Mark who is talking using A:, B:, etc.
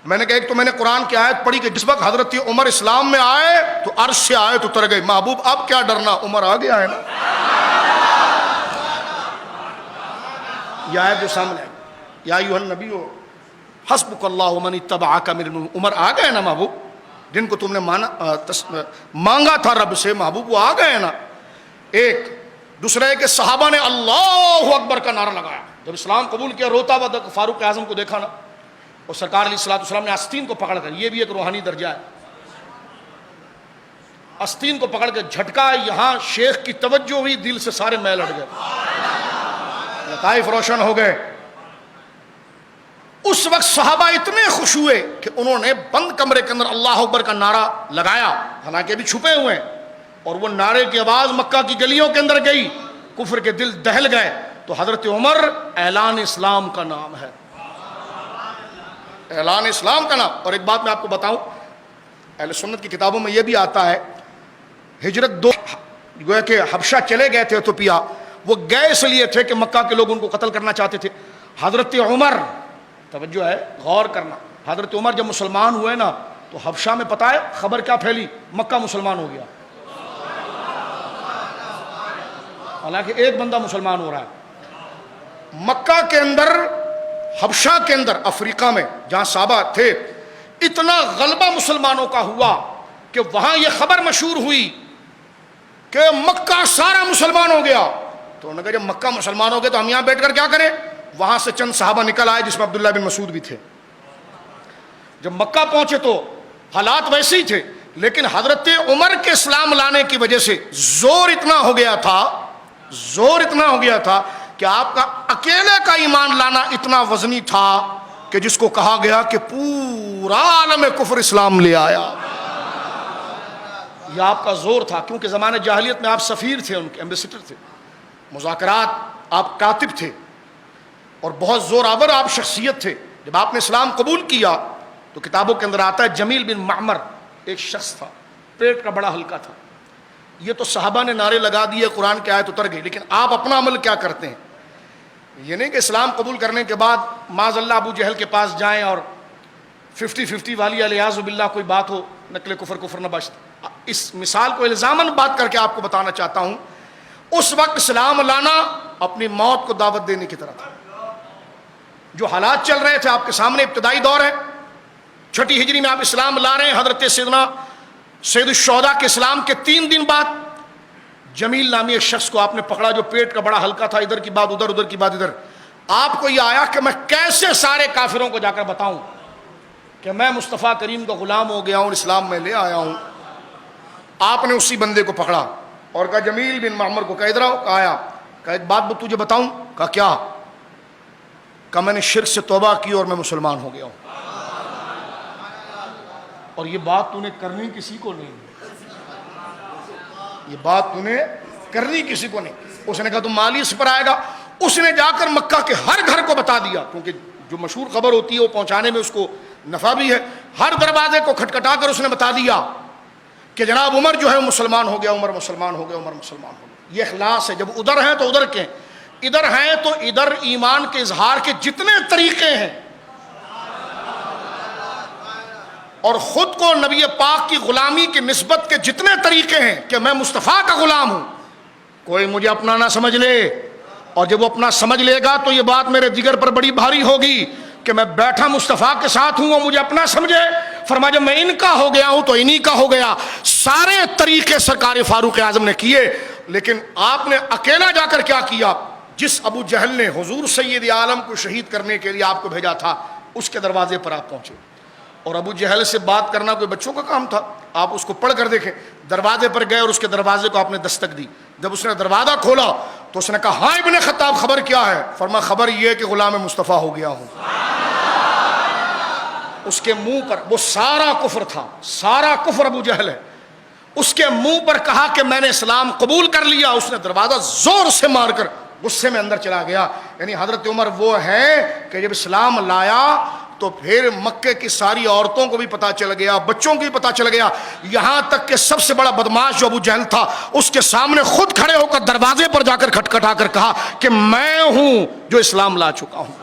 A: میں نے کہا ایک تو میں نے قرآن کی آیت پڑھی کہ جس وقت حضرت عمر اسلام میں آئے تو عرش سے آئے تو اتر گئے. محبوب اب کیا ڈرنا, عمر آ گیا ہے نا. یہ آیت جو سامنے ہے, یا ایھا النبی حسبک اللہ ومن اتبعک من المؤمنین, عمر آ گئے نا محبوب, جن کو تم نے مانگا تھا رب سے, محبوب وہ آ گئے نا. ایک دوسرا ہے کہ صحابہ نے اللہ اکبر کا نعرہ لگایا جب اسلام قبول کیا. روتا ہوا فاروق اعظم کو دیکھا نا, اور سرکار علیہ الصلوۃ والسلام نے آستین کو پکڑ کر, یہ بھی ایک روحانی درجہ ہے, آستین کو پکڑ کے جھٹکا, یہاں شیخ کی توجہ ہوئی, دل سے سارے میل ہٹ گئے, لطائف روشن ہو گئے. اس وقت صحابہ اتنے خوش ہوئے کہ انہوں نے بند کمرے کے اندر اللہ اکبر کا نعرہ لگایا, حالانکہ ابھی چھپے ہوئے ہیں, اور وہ نعرے کی آواز مکہ کی گلیوں کے اندر گئی, کفر کے دل دہل گئے. تو حضرت عمر اعلان اسلام کا نام ہے, اعلان اسلام کا نام. اور ایک بات میں آپ کو بتاؤں, اہل سنت کی کتابوں میں یہ بھی آتا ہے, ہجرت دو گویا کہ حبشہ چلے گئے تھے ایتھوپیا, وہ گئے اس لیے تھے کہ مکہ کے لوگ ان کو قتل کرنا چاہتے تھے. حضرت عمر, توجہ ہے, غور کرنا, حضرت عمر جب مسلمان ہوئے نا تو حبشہ میں پتہ ہے خبر کیا پھیلی, مکہ مسلمان ہو گیا, حالانکہ ایک بندہ مسلمان ہو رہا ہے. مکہ کے اندر, حبشہ کے اندر, افریقہ میں جہاں صحابہ تھے, اتنا غلبہ مسلمانوں کا ہوا کہ وہاں یہ خبر مشہور ہوئی کہ مکہ سارا مسلمان ہو گیا. تو انہوں نے کہا جب مکہ مسلمان ہو گئے تو ہم یہاں بیٹھ کر کیا کریں. وہاں سے چند صحابہ نکل آئے جس میں عبداللہ بن مسعود بھی تھے. جب مکہ پہنچے تو حالات ویسے ہی تھے, لیکن حضرت عمر کے اسلام لانے کی وجہ سے زور اتنا ہو گیا تھا کہ آپ کا اکیلے کا ایمان لانا اتنا وزنی تھا کہ جس کو کہا گیا کہ پورا عالم کفر اسلام لے آیا. یہ آپ کا زور تھا, کیونکہ زمانے جاہلیت میں آپ سفیر تھے, ان کے ایمبیسڈر تھے, مذاکرات آپ کاتب تھے, اور بہت زور آور آپ شخصیت تھے. جب آپ نے اسلام قبول کیا تو کتابوں کے اندر آتا ہے جمیل بن معمر ایک شخص تھا, پیٹ کا بڑا ہلکا تھا. یہ تو صحابہ نے نعرے لگا دیے, قرآن کی آیت اتر گئی, لیکن آپ اپنا عمل کیا کرتے ہیں. یہ نہیں کہ اسلام قبول کرنے کے بعد معاذ اللہ ابو جہل کے پاس جائیں اور 50-50 والی الیاذ باللہ کوئی بات ہو, نقل کفر نہ بچتا. اس مثال کو الزاماً بات کر کے آپ کو بتانا چاہتا ہوں, اس وقت اسلام لانا اپنی موت کو دعوت دینے کی طرح تھا. جو حالات چل رہے تھے آپ کے سامنے, ابتدائی دور ہے, 6 ہجری میں آپ اسلام لا رہے ہیں. حضرت سید الشہداء کے اسلام کے 3 دن بعد جمیل نامی ایک شخص کو آپ نے پکڑا جو پیٹ کا بڑا ہلکا تھا, ادھر کی بات ادھر, ادھر کی بات ادھر. آپ کو یہ آیا کہ میں کیسے سارے کافروں کو جا کر بتاؤں کہ میں مصطفیٰ کریم کا غلام ہو گیا ہوں, اسلام میں لے آیا ہوں. آپ نے اسی بندے کو پکڑا اور کہا جمیل بن معمر کو, کہا ادھر آؤ. کہا آیا. کہا ایک بات تجھے بتاؤں. کہا کیا. کہا میں نے شرک سے توبہ کی اور میں مسلمان ہو گیا ہوں, اور یہ بات تو نے کرنی کسی کو نہیں, یہ بات تو نے کرنی کسی کو نہیں. اس نے کہا تم مالی اس پر آئے گا. اس نے جا کر مکہ کے ہر گھر کو بتا دیا, کیونکہ جو مشہور خبر ہوتی ہے وہ پہنچانے میں اس کو نفع بھی ہے. ہر دروازے کو کھٹکھٹا کر اس نے بتا دیا کہ جناب عمر جو ہے مسلمان ہو گیا, عمر مسلمان ہو گیا, عمر مسلمان ہو گیا. یہ اخلاص ہے. جب ادھر ہیں تو ادھر کے, ادھر ہیں تو ادھر ایمان کے اظہار کے جتنے طریقے ہیں, اور خود کو نبی پاک کی غلامی کی نسبت کے جتنے طریقے ہیں کہ میں مصطفیٰ کا غلام ہوں, کوئی مجھے اپنا نہ سمجھ لے. اور جب وہ اپنا سمجھ لے گا تو یہ بات میرے جگر پر بڑی بھاری ہوگی کہ میں بیٹھا مصطفیٰ کے ساتھ ہوں, اور مجھے اپنا سمجھے. فرمایا جب میں ان کا ہو گیا ہوں تو انہی کا ہو گیا. سارے طریقے سرکار فاروق اعظم نے کیے, لیکن آپ نے اکیلا جا کر کیا کیا. جس ابو جہل نے حضور سید عالم کو شہید کرنے کے لیے آپ کو بھیجا تھا, اس کے دروازے پر آپ پہنچے. اور ابو جہل سے بات کرنا کوئی بچوں کا کام تھا. آپ اس کو پڑھ کر دیکھیں. دروازے پر گئے اور اس کے دروازے کو آپ نے دستک دی. جب اس نے دروازہ کھولا تو اس نے کہا ہاں ابن خطاب خبر کیا ہے. فرمایا خبر یہ کہ غلام مصطفیٰ ہو گیا ہوں. اس کے منہ پر وہ سارا کفر تھا, سارا کفر ابو جہل ہے. اس کے منہ پر کہا کہ میں نے اسلام قبول کر لیا. اس نے دروازہ زور سے مار کر غصے میں اندر چلا گیا. یعنی حضرت عمر وہ ہے کہ جب اسلام لایا تو پھر مکے کی ساری عورتوں کو بھی پتا چل گیا, بچوں کو بھی پتا چل گیا, یہاں تک کہ سب سے بڑا بدماش جو ابو جہل تھا اس کے سامنے خود کھڑے ہو کر دروازے پر جا کر کھٹکھٹا کر کہا کہ میں ہوں جو اسلام لا چکا ہوں.